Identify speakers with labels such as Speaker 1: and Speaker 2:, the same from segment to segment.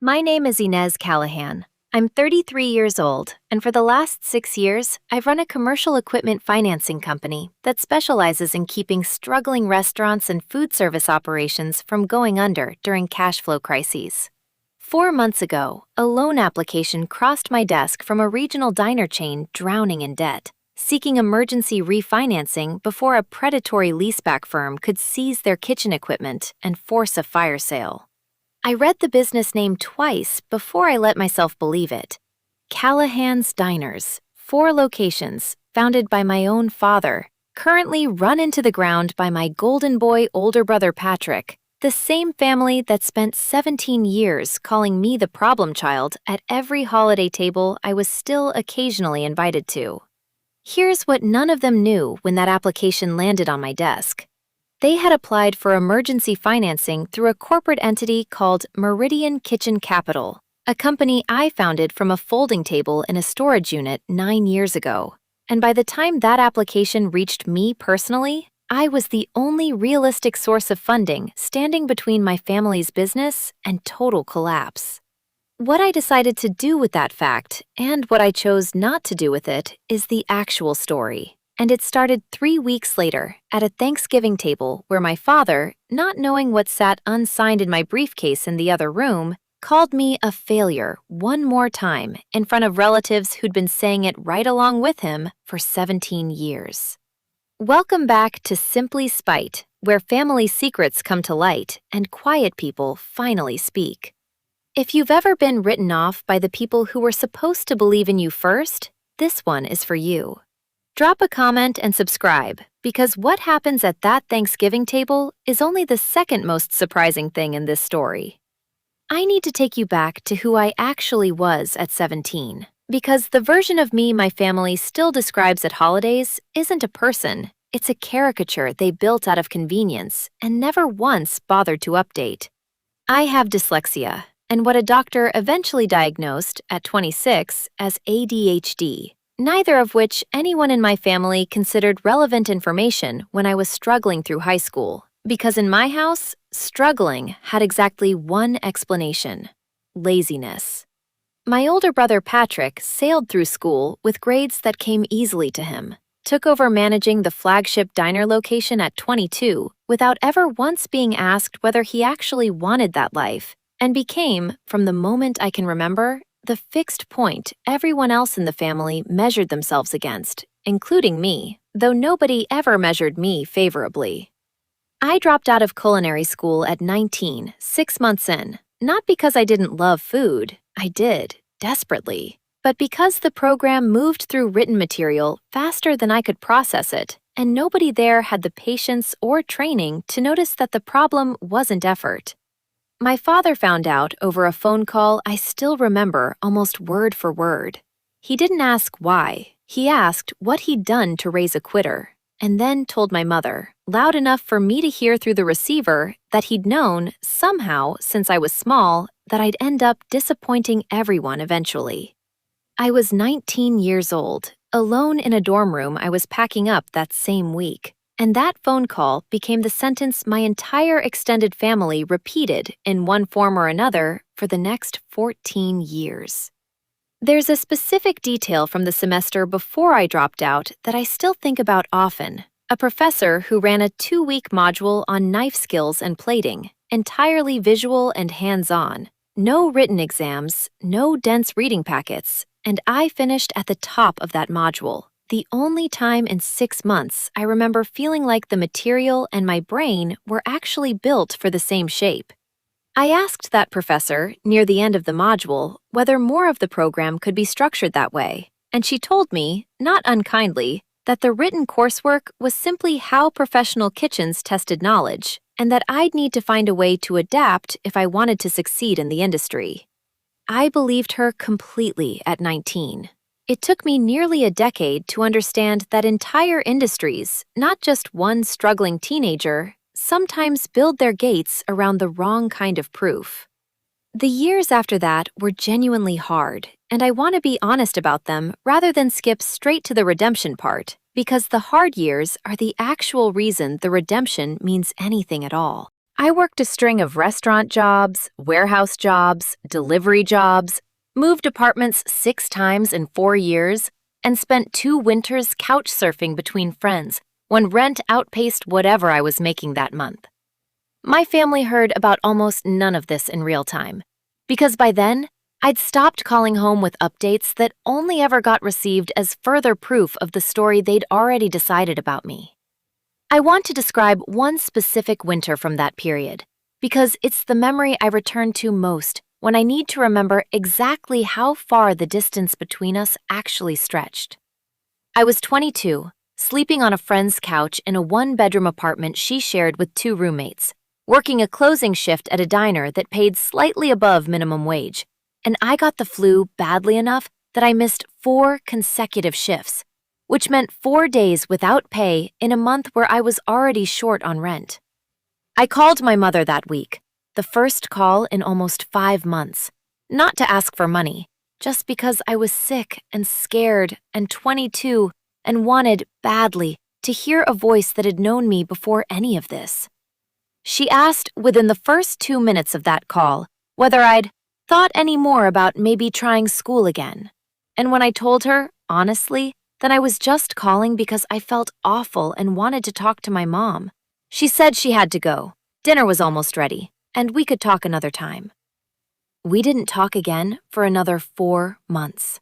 Speaker 1: My name is Inez Callahan. I'm 33 years old, and for the last 6 years, I've run a commercial equipment financing company that specializes in keeping struggling restaurants and food service operations from going under during cash flow crises. 4 months ago, a loan application crossed my desk from a regional diner chain drowning in debt, seeking emergency refinancing before a predatory leaseback firm could seize their kitchen equipment and force a fire sale. I read the business name twice before I let myself believe it. Callahan's Diners, 4 locations, founded by my own father, currently run into the ground by my golden boy older brother Patrick, the same family that spent 17 years calling me the problem child at every holiday table I was still occasionally invited to. Here's what none of them knew when that application landed on my desk. They had applied for emergency financing through a corporate entity called Meridian Kitchen Capital, a company I founded from a folding table in a storage unit 9 years ago. And by the time that application reached me personally, I was the only realistic source of funding standing between my family's business and total collapse. What I decided to do with that fact, and what I chose not to do with it, is the actual story. And it started 3 weeks later at a Thanksgiving table where my father, not knowing what sat unsigned in my briefcase in the other room, called me a failure one more time in front of relatives who'd been saying it right along with him for 17 years. Welcome back to Simply Spite, where family secrets come to light and quiet people finally speak. If you've ever been written off by the people who were supposed to believe in you first, this one is for you. Drop a comment and subscribe, because what happens at that Thanksgiving table is only the second most surprising thing in this story. I need to take you back to who I actually was at 17, because the version of me my family still describes at holidays isn't a person, it's a caricature they built out of convenience and never once bothered to update. I have dyslexia, and what a doctor eventually diagnosed at 26 as ADHD. Neither of which anyone in my family considered relevant information when I was struggling through high school, because in my house, struggling had exactly one explanation: laziness. My older brother Patrick sailed through school with grades that came easily to him, took over managing the flagship diner location at 22 without ever once being asked whether he actually wanted that life, and became, from the moment I can remember, the fixed point everyone else in the family measured themselves against, including me, though nobody ever measured me favorably. I dropped out of culinary school at 19, 6 months in, not because I didn't love food, I did, desperately, but because the program moved through written material faster than I could process it, and nobody there had the patience or training to notice that the problem wasn't effort. My father found out over a phone call I still remember almost word for word. He didn't ask why. He asked what he'd done to raise a quitter, and then told my mother, loud enough for me to hear through the receiver, that he'd known, somehow, since I was small, that I'd end up disappointing everyone eventually. I was 19 years old, alone in a dorm room I was packing up that same week. And that phone call became the sentence my entire extended family repeated in one form or another for the next 14 years. There's a specific detail from the semester before I dropped out that I still think about often. A professor who ran a 2-week module on knife skills and plating, entirely visual and hands-on. No written exams, no dense reading packets, and I finished at the top of that module. The only time in 6 months I remember feeling like the material and my brain were actually built for the same shape. I asked that professor, near the end of the module, whether more of the program could be structured that way, and she told me, not unkindly, that the written coursework was simply how professional kitchens tested knowledge, and that I'd need to find a way to adapt if I wanted to succeed in the industry. I believed her completely at 19. It took me nearly a decade to understand that entire industries, not just one struggling teenager, sometimes build their gates around the wrong kind of proof. The years after that were genuinely hard, and I want to be honest about them rather than skip straight to the redemption part, because the hard years are the actual reason the redemption means anything at all. I worked a string of restaurant jobs, warehouse jobs, delivery jobs, moved apartments 6 times in 4 years, and spent 2 winters couch surfing between friends when rent outpaced whatever I was making that month. My family heard about almost none of this in real time, because by then, I'd stopped calling home with updates that only ever got received as further proof of the story they'd already decided about me. I want to describe one specific winter from that period, because it's the memory I return to most when I need to remember exactly how far the distance between us actually stretched. I was 22, sleeping on a friend's couch in a 1-bedroom apartment she shared with 2 roommates, working a closing shift at a diner that paid slightly above minimum wage, and I got the flu badly enough that I missed 4 consecutive shifts, which meant 4 days without pay in a month where I was already short on rent. I called my mother that week, the first call in almost 5 months, not to ask for money, just because I was sick and scared and 22 and wanted badly to hear a voice that had known me before any of this. She asked within the first 2 minutes of that call whether I'd thought any more about maybe trying school again. And when I told her, honestly, that I was just calling because I felt awful and wanted to talk to my mom, she said she had to go. Dinner was almost ready, and we could talk another time. We didn't talk again for another 4 months.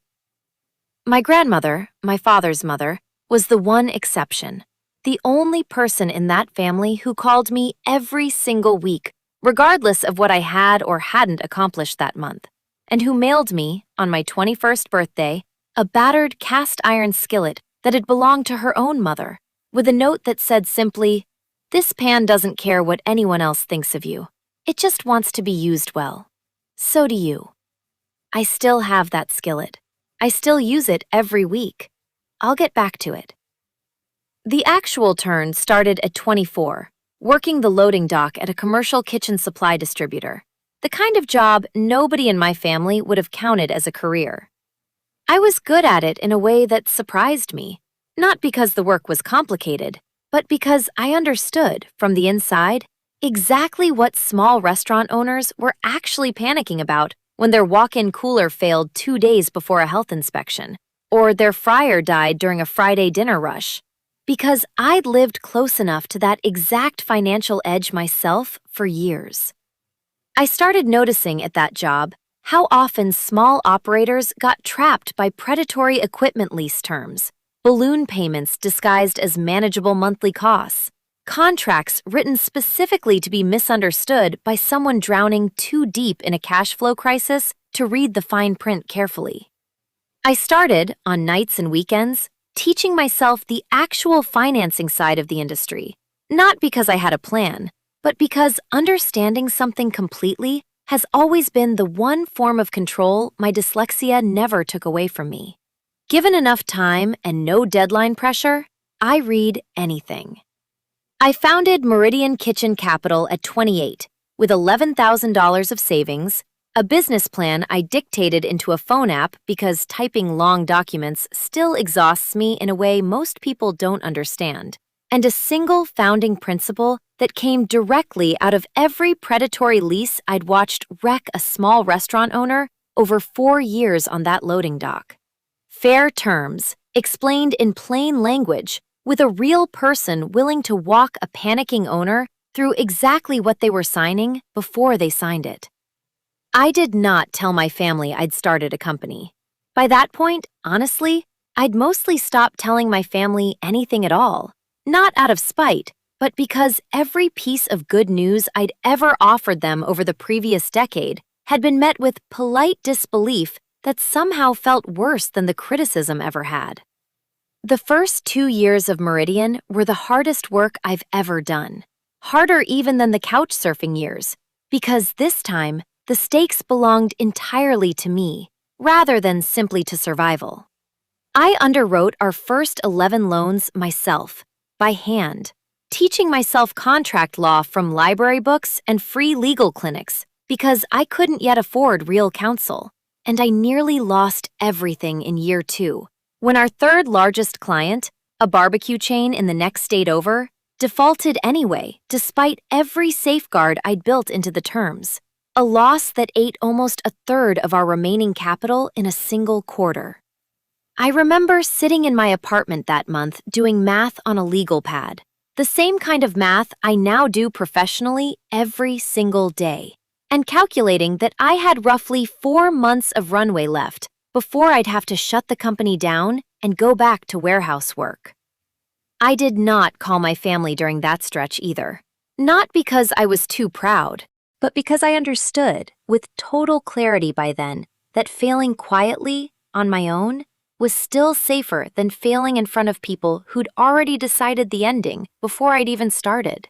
Speaker 1: My grandmother, my father's mother, was the one exception, the only person in that family who called me every single week, regardless of what I had or hadn't accomplished that month, and who mailed me, on my 21st birthday, a battered cast iron skillet that had belonged to her own mother, with a note that said simply, "This pan doesn't care what anyone else thinks of you. It just wants to be used well. So do you." I still have that skillet. I still use it every week. I'll get back to it. The actual turn started at 24, working the loading dock at a commercial kitchen supply distributor, the kind of job nobody in my family would have counted as a career. I was good at it in a way that surprised me, not because the work was complicated, but because I understood, from the inside, exactly what small restaurant owners were actually panicking about when their walk-in cooler failed 2 days before a health inspection, or their fryer died during a Friday dinner rush. Because I'd lived close enough to that exact financial edge myself for years. I started noticing at that job how often small operators got trapped by predatory equipment lease terms, balloon payments disguised as manageable monthly costs, contracts written specifically to be misunderstood by someone drowning too deep in a cash flow crisis to read the fine print carefully. I started, on nights and weekends, teaching myself the actual financing side of the industry, not because I had a plan, but because understanding something completely has always been the one form of control my dyslexia never took away from me. Given enough time and no deadline pressure, I read anything. I founded Meridian Kitchen Capital at 28, with $11,000 of savings, a business plan I dictated into a phone app because typing long documents still exhausts me in a way most people don't understand, and a single founding principle that came directly out of every predatory lease I'd watched wreck a small restaurant owner over 4 years on that loading dock. Fair terms, explained in plain language, with a real person willing to walk a panicking owner through exactly what they were signing before they signed it. I did not tell my family I'd started a company. By that point, honestly, I'd mostly stopped telling my family anything at all, not out of spite, but because every piece of good news I'd ever offered them over the previous decade had been met with polite disbelief that somehow felt worse than the criticism ever had. The first 2 years of Meridian were the hardest work I've ever done, harder even than the couch surfing years, because this time, the stakes belonged entirely to me, rather than simply to survival. I underwrote our first 11 loans myself, by hand, teaching myself contract law from library books and free legal clinics because I couldn't yet afford real counsel, and I nearly lost everything in year 2, when our third largest client, a barbecue chain in the next state over, defaulted anyway, despite every safeguard I'd built into the terms. A loss that ate almost a third of our remaining capital in a single quarter. I remember sitting in my apartment that month doing math on a legal pad. The same kind of math I now do professionally every single day. And calculating that I had roughly 4 months of runway left before I'd have to shut the company down and go back to warehouse work. I did not call my family during that stretch either. Not because I was too proud, but because I understood with total clarity by then that failing quietly, on my own, was still safer than failing in front of people who'd already decided the ending before I'd even started.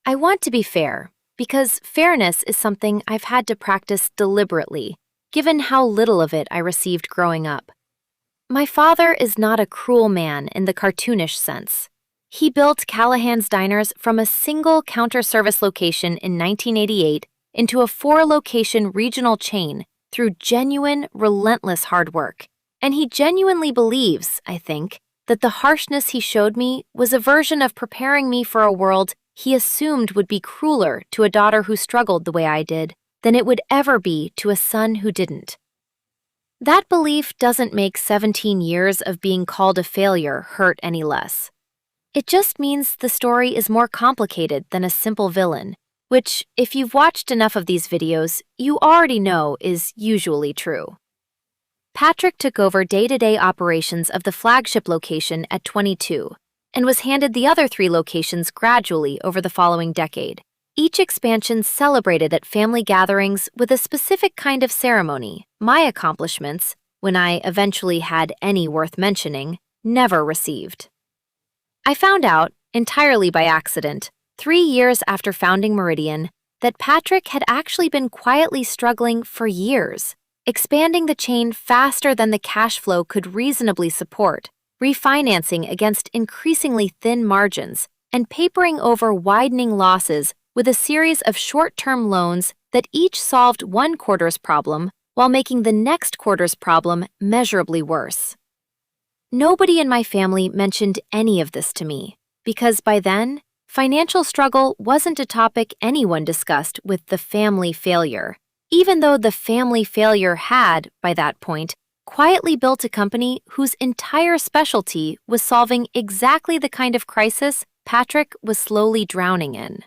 Speaker 1: I want to be fair, because fairness is something I've had to practice deliberately, given how little of it I received growing up. My father is not a cruel man in the cartoonish sense. He built Callahan's Diners from a single counter-service location in 1988 into a 4-location regional chain through genuine, relentless hard work. And he genuinely believes, I think, that the harshness he showed me was a version of preparing me for a world he assumed would be crueler to a daughter who struggled the way I did than it would ever be to a son who didn't. That belief doesn't make 17 years of being called a failure hurt any less. It just means the story is more complicated than a simple villain, which, if you've watched enough of these videos, you already know is usually true. Patrick took over day-to-day operations of the flagship location at 22 and was handed the other 3 locations gradually over the following decade. Each expansion celebrated at family gatherings with a specific kind of ceremony my accomplishments, when I eventually had any worth mentioning, never received. I found out, entirely by accident, 3 years after founding Meridian, that Patrick had actually been quietly struggling for years, expanding the chain faster than the cash flow could reasonably support, refinancing against increasingly thin margins, and papering over widening losses with a series of short-term loans that each solved one quarter's problem while making the next quarter's problem measurably worse. Nobody in my family mentioned any of this to me, because by then, financial struggle wasn't a topic anyone discussed with the family failure, even though the family failure had, by that point, quietly built a company whose entire specialty was solving exactly the kind of crisis Patrick was slowly drowning in.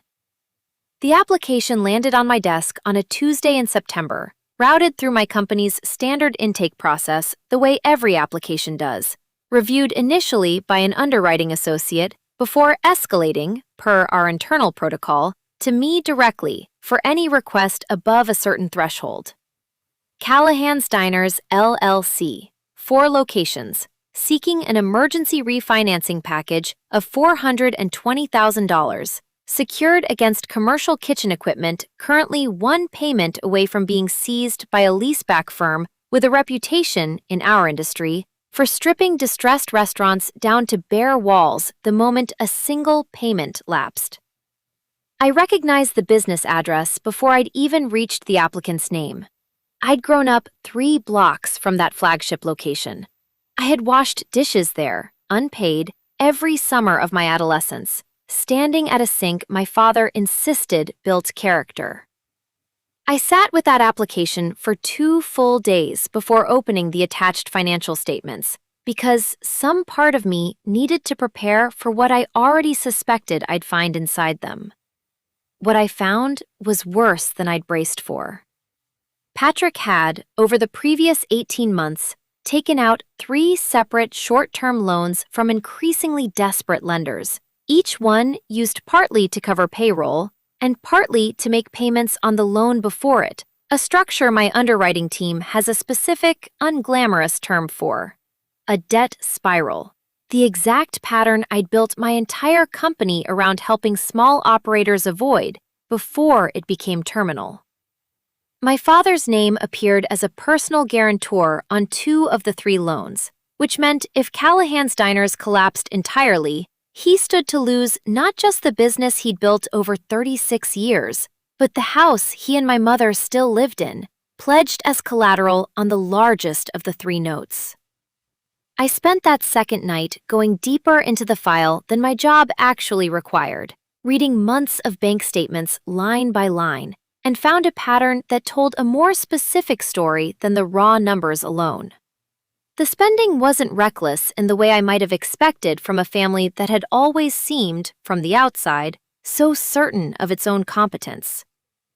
Speaker 1: The application landed on my desk on a Tuesday in September, routed through my company's standard intake process the way every application does, reviewed initially by an underwriting associate before escalating, per our internal protocol, to me directly for any request above a certain threshold. Callahan's Diners, LLC, 4 locations, seeking an emergency refinancing package of $420,000, secured against commercial kitchen equipment currently 1 payment away from being seized by a leaseback firm with a reputation, in our industry, for stripping distressed restaurants down to bare walls the moment a single payment lapsed. I recognized the business address before I'd even reached the applicant's name. I'd grown up 3 blocks from that flagship location. I had washed dishes there, unpaid, every summer of my adolescence, standing at a sink my father insisted built character. I sat with that application for 2 full days before opening the attached financial statements, because some part of me needed to prepare for what I already suspected I'd find inside them. What I found was worse than I'd braced for. Patrick had, over the previous 18 months, taken out 3 separate short-term loans from increasingly desperate lenders, each one used partly to cover payroll and partly to make payments on the loan before it, a structure my underwriting team has a specific, unglamorous term for: a debt spiral. The exact pattern I'd built my entire company around helping small operators avoid before it became terminal. My father's name appeared as a personal guarantor on 2 of the 3 loans, which meant if Callahan's Diners collapsed entirely, he stood to lose not just the business he'd built over 36 years, but the house he and my mother still lived in, pledged as collateral on the largest of the 3 notes. I spent that second night going deeper into the file than my job actually required, reading months of bank statements line by line, and found a pattern that told a more specific story than the raw numbers alone. The spending wasn't reckless in the way I might have expected from a family that had always seemed, from the outside, so certain of its own competence.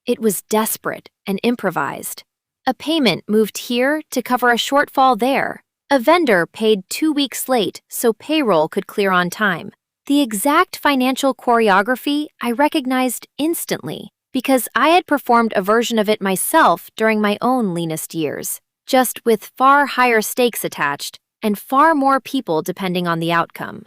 Speaker 1: It was desperate and improvised. A payment moved here to cover a shortfall there. A vendor paid 2 weeks late so payroll could clear on time. The exact financial choreography I recognized instantly because I had performed a version of it myself during my own leanest years, just with far higher stakes attached and far more people depending on the outcome.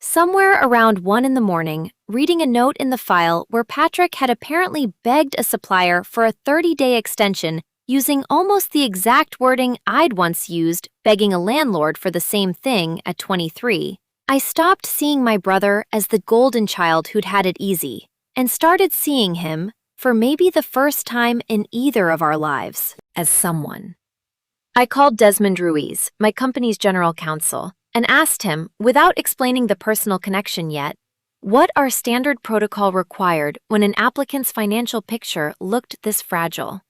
Speaker 1: Somewhere around 1 in the morning, reading a note in the file where Patrick had apparently begged a supplier for a 30-day extension using almost the exact wording I'd once used begging a landlord for the same thing at 23, I stopped seeing my brother as the golden child who'd had it easy and started seeing him, for maybe the first time in either of our lives, as someone. I called Desmond Ruiz, my company's general counsel, and asked him, without explaining the personal connection yet, what our standard protocol required when an applicant's financial picture looked this fragile.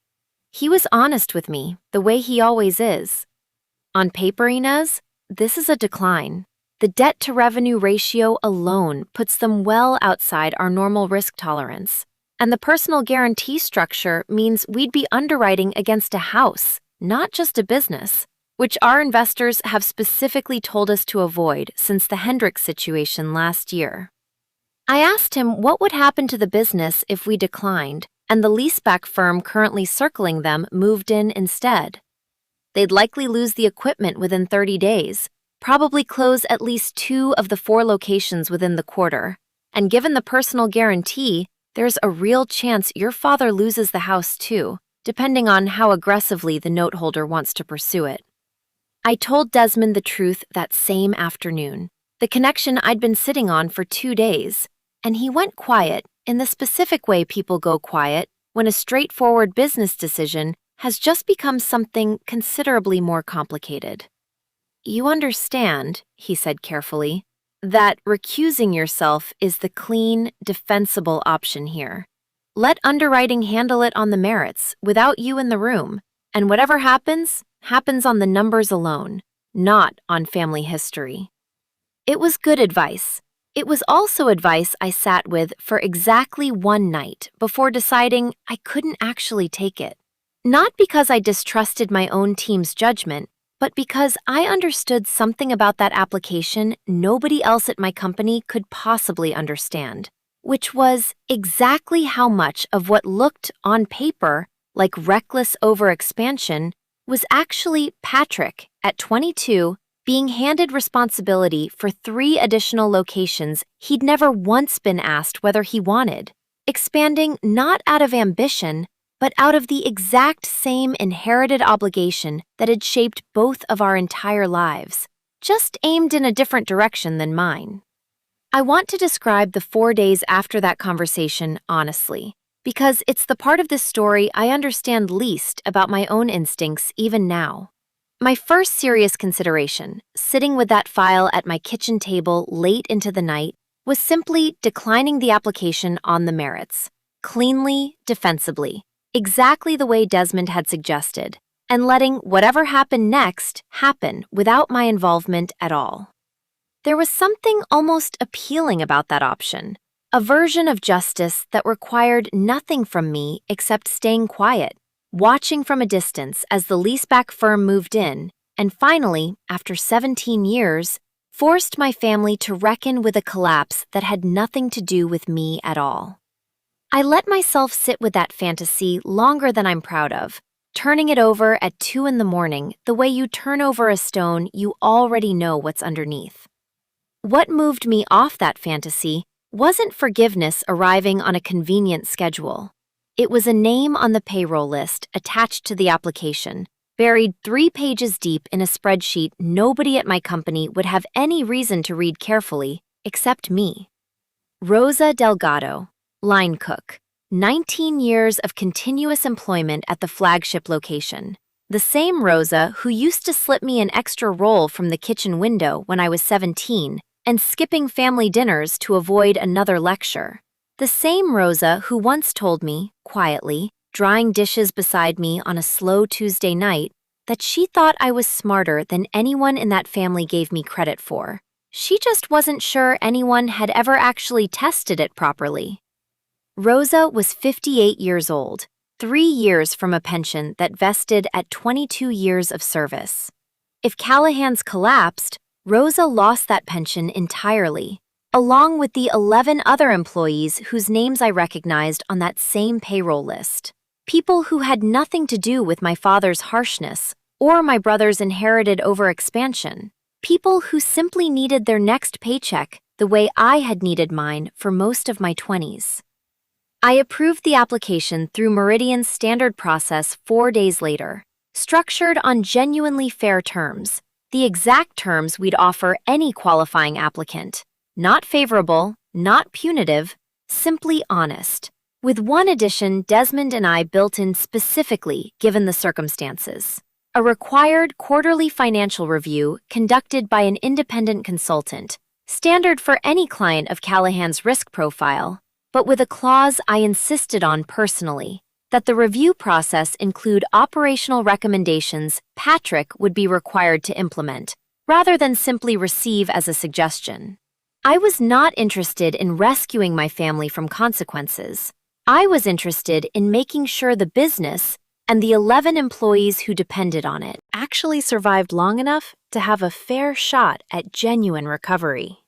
Speaker 1: He was honest with me, the way he always is. On paper, Inez, this is a decline. The debt-to-revenue ratio alone puts them well outside our normal risk tolerance. And the personal guarantee structure means we'd be underwriting against a house, not just a business, which our investors have specifically told us to avoid since the Hendricks situation last year. I asked him what would happen to the business if we declined, and the leaseback firm currently circling them moved in instead. They'd likely lose the equipment within 30 days, probably close at least 2 of the 4 locations within the quarter, and given the personal guarantee, there's a real chance your father loses the house too, depending on how aggressively the note holder wants to pursue it. I told Desmond the truth that same afternoon, the connection I'd been sitting on for 2 days, and he went quiet in the specific way people go quiet when a straightforward business decision has just become something considerably more complicated. You understand, he said carefully, that recusing yourself is the clean, defensible option here. Let underwriting handle it on the merits, without you in the room, and whatever happens, happens on the numbers alone, not on family history. It was good advice. It was also advice I sat with for exactly 1 night before deciding I couldn't actually take it. Not because I distrusted my own team's judgment, but because I understood something about that application nobody else at my company could possibly understand, which was exactly how much of what looked on paper like reckless overexpansion was actually Patrick, at 22, being handed responsibility for 3 additional locations he'd never once been asked whether he wanted, expanding not out of ambition, but out of the exact same inherited obligation that had shaped both of our entire lives, just aimed in a different direction than mine. I want to describe the 4 days after that conversation honestly, because it's the part of this story I understand least about my own instincts even now. My first serious consideration, sitting with that file at my kitchen table late into the night, was simply declining the application on the merits, cleanly, defensibly, exactly the way Desmond had suggested, and letting whatever happened next happen without my involvement at all. There was something almost appealing about that option, a version of justice that required nothing from me except staying quiet, watching from a distance as the leaseback firm moved in, and finally, after 17 years, forced my family to reckon with a collapse that had nothing to do with me at all. I let myself sit with that fantasy longer than I'm proud of, turning it over at 2 in the morning the way you turn over a stone you already know what's underneath. What moved me off that fantasy wasn't forgiveness arriving on a convenient schedule. It was a name on the payroll list attached to the application, buried 3 pages deep in a spreadsheet nobody at my company would have any reason to read carefully, except me. Rosa Delgado, line cook, 19 years of continuous employment at the flagship location. The same Rosa who used to slip me an extra roll from the kitchen window when I was 17 and skipping family dinners to avoid another lecture. The same Rosa who once told me, quietly, drying dishes beside me on a slow Tuesday night, that she thought I was smarter than anyone in that family gave me credit for. She just wasn't sure anyone had ever actually tested it properly. Rosa was 58 years old, 3 years from a pension that vested at 22 years of service. If Callahan's collapsed, Rosa lost that pension entirely, along with the 11 other employees whose names I recognized on that same payroll list. People who had nothing to do with my father's harshness or my brother's inherited overexpansion. People who simply needed their next paycheck the way I had needed mine for most of my 20s. I approved the application through Meridian's standard process 4 days later, structured on genuinely fair terms, the exact terms we'd offer any qualifying applicant. Not favorable, not punitive, simply honest. With one addition Desmond and I built in specifically given the circumstances. A required quarterly financial review conducted by an independent consultant, standard for any client of Callahan's risk profile, but with a clause I insisted on personally, that the review process include operational recommendations Patrick would be required to implement, rather than simply receive as a suggestion. I was not interested in rescuing my family from consequences. I was interested in making sure the business and the 11 employees who depended on it actually survived long enough to have a fair shot at genuine recovery.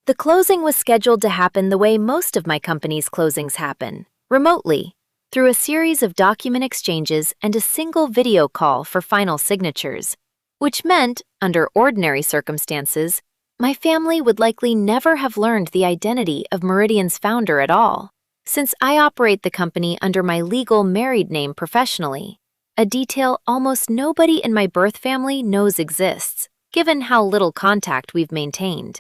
Speaker 1: The closing was scheduled to happen the way most of my company's closings happen, remotely, through a series of document exchanges and a single video call for final signatures, which meant, under ordinary circumstances, my family would likely never have learned the identity of Meridian's founder at all, since I operate the company under my legal married name professionally, a detail almost nobody in my birth family knows exists, given how little contact we've maintained.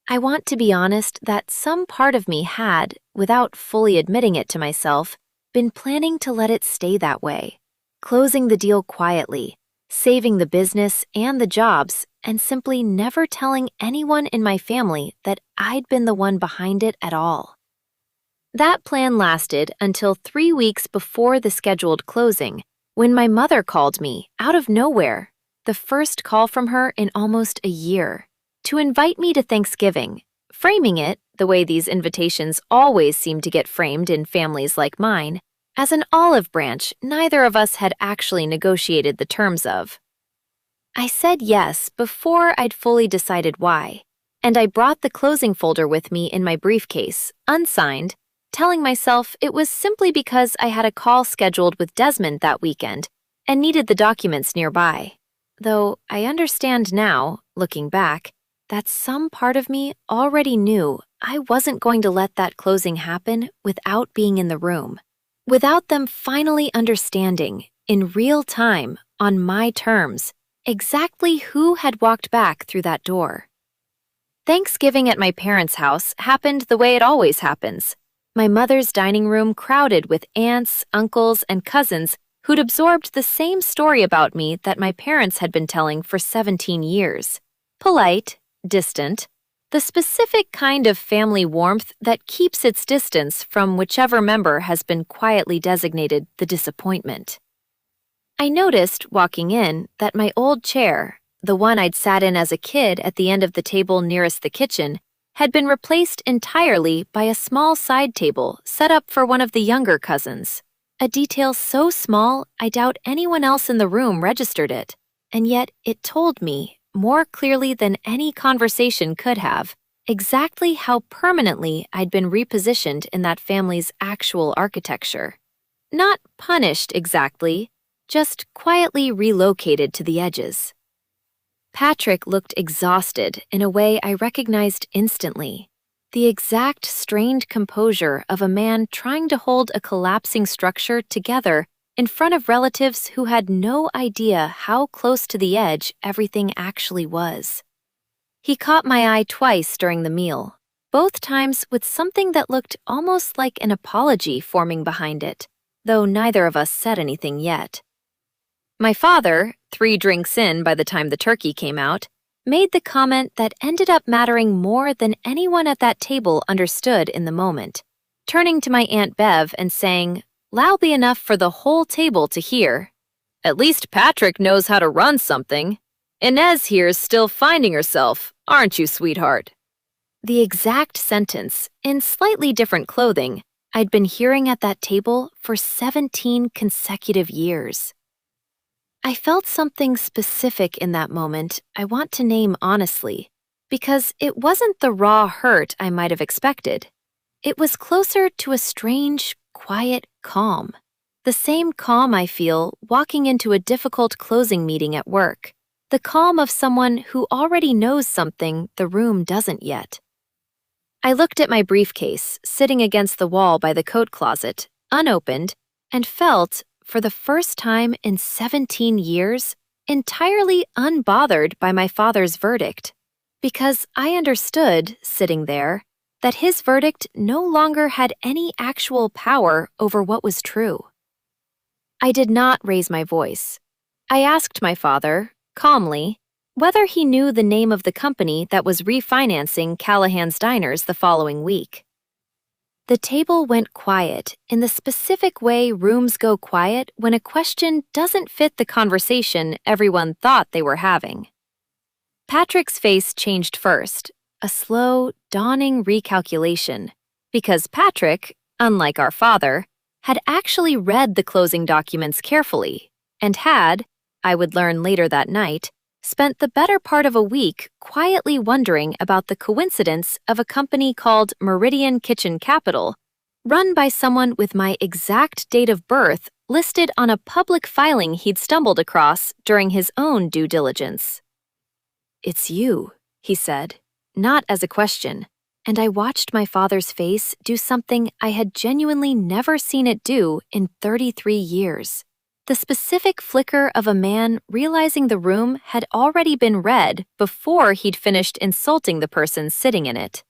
Speaker 1: I want to be honest that some part of me had, without fully admitting it to myself, been planning to let it stay that way, closing the deal quietly, saving the business and the jobs, and simply never telling anyone in my family that I'd been the one behind it at all. That plan lasted until 3 weeks before the scheduled closing, when my mother called me, out of nowhere, the first call from her in almost a year, to invite me to Thanksgiving, framing it, the way these invitations always seem to get framed in families like mine, as an olive branch neither of us had actually negotiated the terms of. I said yes before I'd fully decided why, and I brought the closing folder with me in my briefcase, unsigned, telling myself it was simply because I had a call scheduled with Desmond that weekend and needed the documents nearby. Though I understand now, looking back, that some part of me already knew I wasn't going to let that closing happen without being in the room, without them finally understanding, in real time, on my terms, exactly who had walked back through that door. Thanksgiving at my parents' house happened the way it always happens. My mother's dining room crowded with aunts, uncles, and cousins who'd absorbed the same story about me that my parents had been telling for 17 years. Polite, distant, the specific kind of family warmth that keeps its distance from whichever member has been quietly designated the disappointment. I noticed, walking in, that my old chair, the one I'd sat in as a kid at the end of the table nearest the kitchen, had been replaced entirely by a small side table set up for one of the younger cousins, a detail so small I doubt anyone else in the room registered it, and yet it told me, more clearly than any conversation could have, exactly how permanently I'd been repositioned in that family's actual architecture. Not punished exactly, just quietly relocated to the edges. Patrick looked exhausted in a way I recognized instantly, the exact strained composure of a man trying to hold a collapsing structure together in front of relatives who had no idea how close to the edge everything actually was. He caught my eye twice during the meal, both times with something that looked almost like an apology forming behind it, though neither of us said anything yet. My father, 3 drinks in by the time the turkey came out, made the comment that ended up mattering more than anyone at that table understood in the moment, turning to my Aunt Bev and saying, loudly enough for the whole table to hear, "At least Patrick knows how to run something. Inez here's still finding herself, aren't you, sweetheart?" The exact sentence, in slightly different clothing, I'd been hearing at that table for 17 consecutive years. I felt something specific in that moment I want to name honestly, because it wasn't the raw hurt I might have expected. It was closer to a strange, quiet calm. The same calm I feel walking into a difficult closing meeting at work. The calm of someone who already knows something the room doesn't yet. I looked at my briefcase, sitting against the wall by the coat closet, unopened, and felt, for the first time in 17 years, entirely unbothered by my father's verdict. Because I understood, sitting there, that his verdict no longer had any actual power over what was true. I did not raise my voice. I asked my father, calmly, whether he knew the name of the company that was refinancing Callahan's Diners the following week. The table went quiet in the specific way rooms go quiet when a question doesn't fit the conversation everyone thought they were having. Patrick's face changed first, a slow, dawning recalculation, because Patrick, unlike our father, had actually read the closing documents carefully and had, I would learn later that night, spent the better part of a week quietly wondering about the coincidence of a company called Meridian Kitchen Capital, run by someone with my exact date of birth listed on a public filing he'd stumbled across during his own due diligence. "It's you," he said, not as a question, and I watched my father's face do something I had genuinely never seen it do in 33 years. The specific flicker of a man realizing the room had already been read before he'd finished insulting the person sitting in it.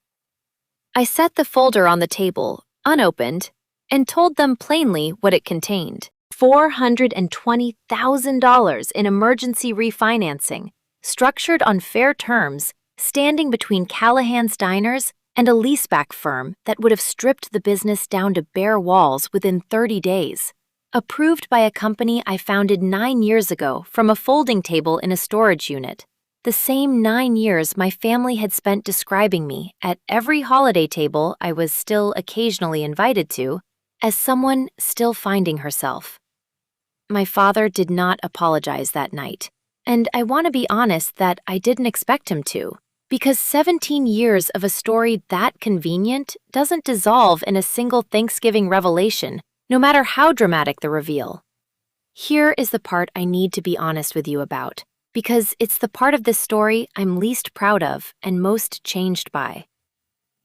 Speaker 1: I set the folder on the table, unopened, and told them plainly what it contained. $420,000 in emergency refinancing, structured on fair terms, standing between Callahan's Diners and a leaseback firm that would have stripped the business down to bare walls within 30 days. Approved by a company I founded 9 years ago from a folding table in a storage unit, the same 9 years my family had spent describing me at every holiday table I was still occasionally invited to as someone still finding herself. My father did not apologize that night, and I want to be honest that I didn't expect him to, because 17 years of a story that convenient doesn't dissolve in a single Thanksgiving revelation, no matter how dramatic the reveal. Here is the part I need to be honest with you about, because it's the part of this story I'm least proud of and most changed by.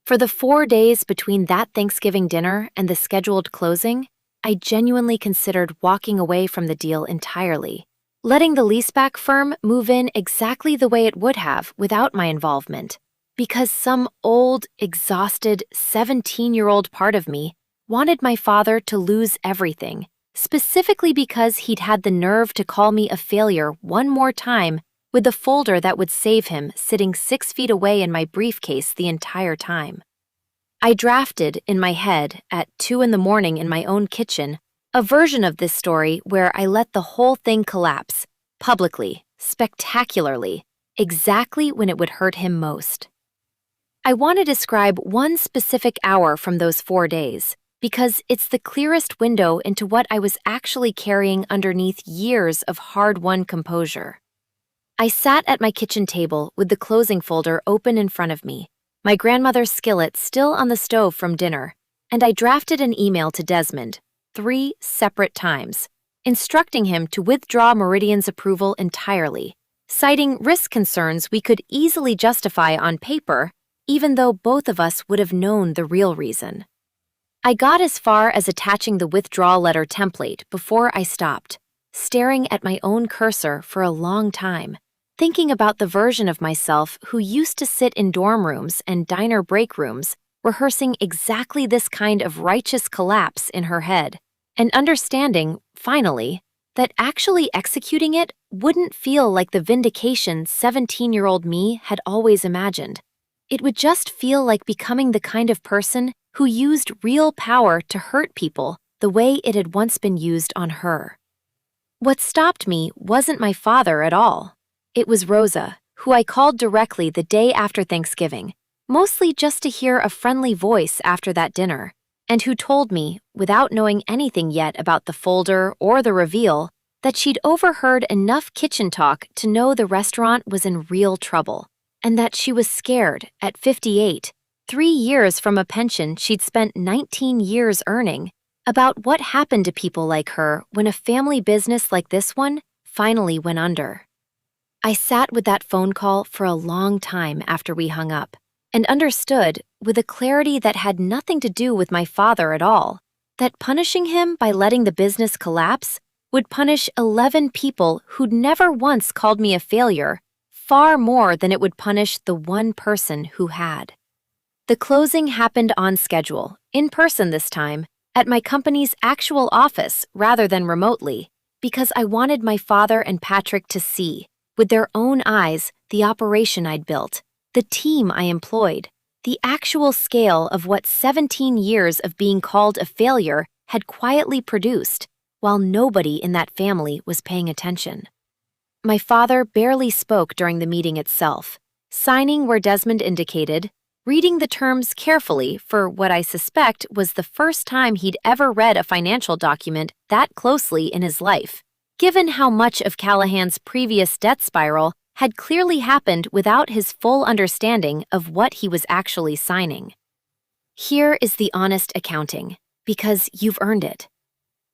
Speaker 1: For the 4 days between that Thanksgiving dinner and the scheduled closing, I genuinely considered walking away from the deal entirely, letting the leaseback firm move in exactly the way it would have without my involvement, because some old, exhausted, 17-year-old part of me wanted my father to lose everything, specifically because he'd had the nerve to call me a failure one more time with the folder that would save him sitting 6 feet away in my briefcase the entire time. I drafted, in my head, at 2 a.m. in my own kitchen, a version of this story where I let the whole thing collapse, publicly, spectacularly, exactly when it would hurt him most. I want to describe one specific hour from those 4 days, because it's the clearest window into what I was actually carrying underneath years of hard-won composure. I sat at my kitchen table with the closing folder open in front of me, my grandmother's skillet still on the stove from dinner, and I drafted an email to Desmond 3 separate times, instructing him to withdraw Meridian's approval entirely, citing risk concerns we could easily justify on paper, even though both of us would have known the real reason. I got as far as attaching the withdrawal letter template before I stopped, staring at my own cursor for a long time, thinking about the version of myself who used to sit in dorm rooms and diner break rooms, rehearsing exactly this kind of righteous collapse in her head, and understanding, finally, that actually executing it wouldn't feel like the vindication 17-year-old me had always imagined. It would just feel like becoming the kind of person who used real power to hurt people the way it had once been used on her. What stopped me wasn't my father at all. It was Rosa, who I called directly the day after Thanksgiving, mostly just to hear a friendly voice after that dinner, and who told me, without knowing anything yet about the folder or the reveal, that she'd overheard enough kitchen talk to know the restaurant was in real trouble, and that she was scared, at 58, 3 years from a pension she'd spent 19 years earning, about what happened to people like her when a family business like this one finally went under. I sat with that phone call for a long time after we hung up, and understood, with a clarity that had nothing to do with my father at all, that punishing him by letting the business collapse would punish 11 people who'd never once called me a failure far more than it would punish the one person who had. The closing happened on schedule, in person this time, at my company's actual office rather than remotely, because I wanted my father and Patrick to see, with their own eyes, the operation I'd built, the team I employed, the actual scale of what 17 years of being called a failure had quietly produced, while nobody in that family was paying attention. My father barely spoke during the meeting itself, signing where Desmond indicated, reading the terms carefully for what I suspect was the first time he'd ever read a financial document that closely in his life, given how much of Callahan's previous debt spiral had clearly happened without his full understanding of what he was actually signing. Here is the honest accounting, because you've earned it.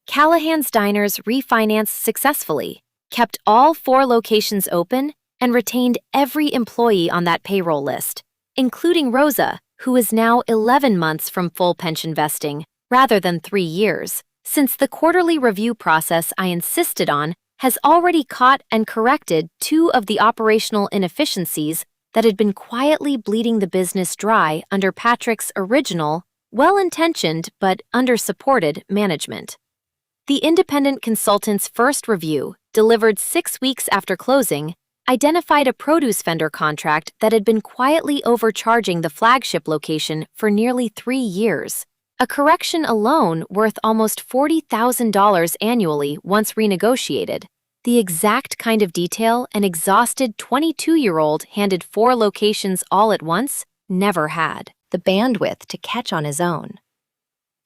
Speaker 1: Callahan's Diners refinanced successfully, kept all 4 locations open, and retained every employee on that payroll list, including Rosa, who is now 11 months from full pension vesting, rather than 3 years, since the quarterly review process I insisted on has already caught and corrected 2 of the operational inefficiencies that had been quietly bleeding the business dry under Patrick's original, well-intentioned but under-supported management. The independent consultant's first review, delivered 6 weeks after closing, identified a produce vendor contract that had been quietly overcharging the flagship location for nearly 3 years, a correction alone worth almost $40,000 annually once renegotiated, the exact kind of detail an exhausted 22-year-old handed 4 locations all at once never had the bandwidth to catch on his own.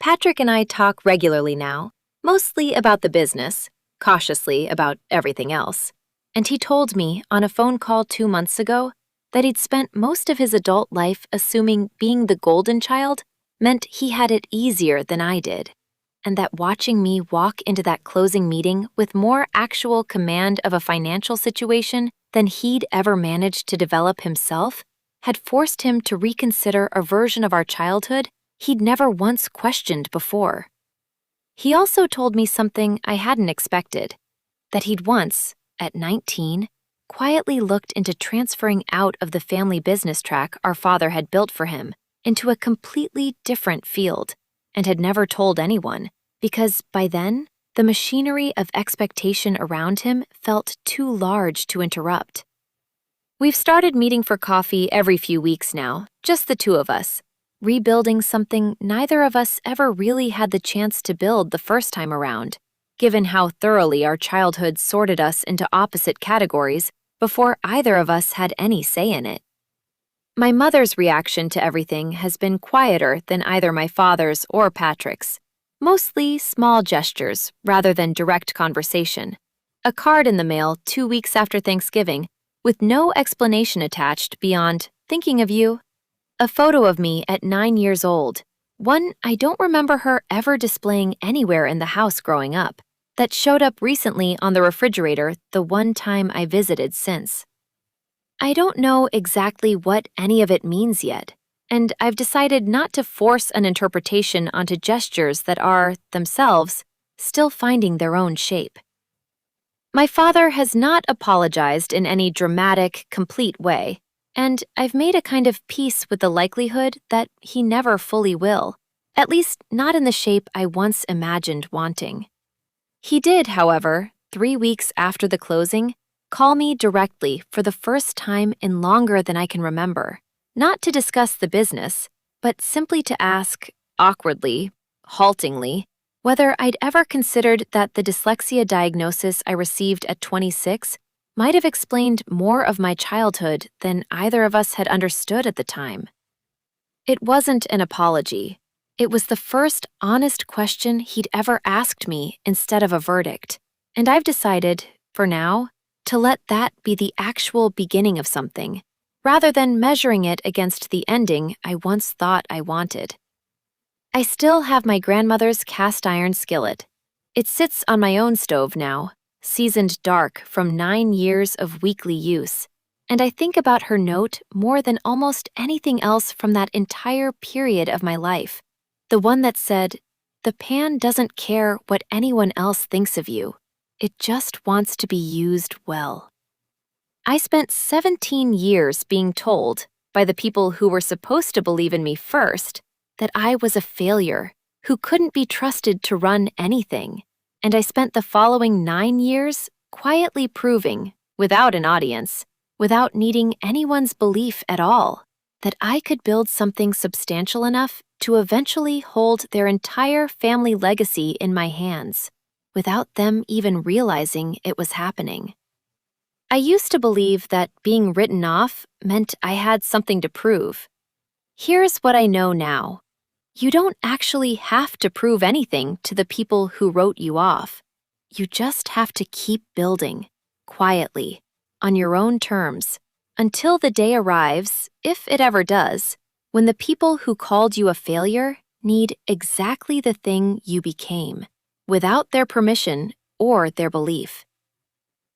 Speaker 1: Patrick and I talk regularly now, mostly about the business, cautiously about everything else. And he told me on a phone call 2 months ago that he'd spent most of his adult life assuming being the golden child meant he had it easier than I did, and that watching me walk into that closing meeting with more actual command of a financial situation than he'd ever managed to develop himself had forced him to reconsider a version of our childhood he'd never once questioned before. He also told me something I hadn't expected, that he'd once, at 19, quietly looked into transferring out of the family business track our father had built for him into a completely different field, and had never told anyone, because by then, the machinery of expectation around him felt too large to interrupt. We've started meeting for coffee every few weeks now, just the 2 of us, rebuilding something neither of us ever really had the chance to build the first time around, given how thoroughly our childhood sorted us into opposite categories before either of us had any say in it. My mother's reaction to everything has been quieter than either my father's or Patrick's, mostly small gestures rather than direct conversation. A card in the mail 2 weeks after Thanksgiving, with no explanation attached beyond thinking of you. A photo of me at 9 years old, one I don't remember her ever displaying anywhere in the house growing up, that showed up recently on the refrigerator the one time I visited since. I don't know exactly what any of it means yet, and I've decided not to force an interpretation onto gestures that are, themselves, still finding their own shape. My father has not apologized in any dramatic, complete way, and I've made a kind of peace with the likelihood that he never fully will, at least not in the shape I once imagined wanting. He did, however, 3 weeks after the closing, call me directly for the first time in longer than I can remember, not to discuss the business, but simply to ask, awkwardly, haltingly, whether I'd ever considered that the dyslexia diagnosis I received at 26 might have explained more of my childhood than either of us had understood at the time. It wasn't an apology. It was the first honest question he'd ever asked me instead of a verdict, and I've decided, for now, to let that be the actual beginning of something, rather than measuring it against the ending I once thought I wanted. I still have my grandmother's cast iron skillet. It sits on my own stove now, seasoned dark from 9 years of weekly use, and I think about her note more than almost anything else from that entire period of my life. The one that said, "The pan doesn't care what anyone else thinks of you. It just wants to be used well." I spent 17 years being told, by the people who were supposed to believe in me first, that I was a failure, who couldn't be trusted to run anything. And I spent the following 9 years quietly proving, without an audience, without needing anyone's belief at all, that I could build something substantial enough to eventually hold their entire family legacy in my hands, without them even realizing it was happening. I used to believe that being written off meant I had something to prove. Here's what I know now. You don't actually have to prove anything to the people who wrote you off. You just have to keep building, quietly, on your own terms, until the day arrives, if it ever does, when the people who called you a failure need exactly the thing you became, without their permission or their belief.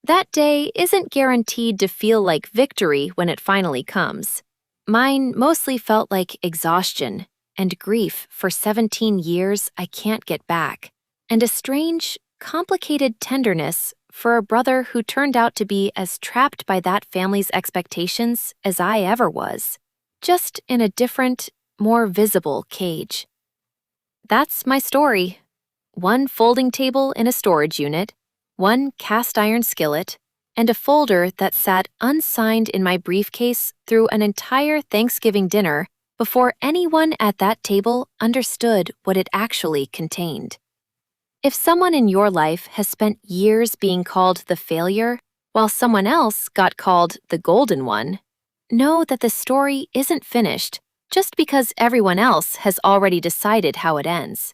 Speaker 1: That day isn't guaranteed to feel like victory when it finally comes. Mine mostly felt like exhaustion and grief for 17 years I can't get back, and a strange, complicated tenderness for a brother who turned out to be as trapped by that family's expectations as I ever was, just in a different, more visible cage. That's my story. One folding table in a storage unit, one cast iron skillet, and a folder that sat unsigned in my briefcase through an entire Thanksgiving dinner before anyone at that table understood what it actually contained. If someone in your life has spent years being called the failure, while someone else got called the golden one, know that the story isn't finished just because everyone else has already decided how it ends.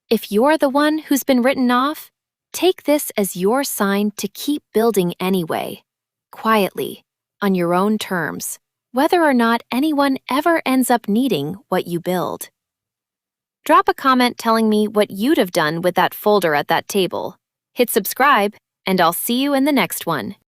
Speaker 1: If you're the one who's been written off, take this as your sign to keep building anyway, quietly, on your own terms, whether or not anyone ever ends up needing what you build. Drop a comment telling me what you'd have done with that folder at that table. Hit subscribe, and I'll see you in the next one.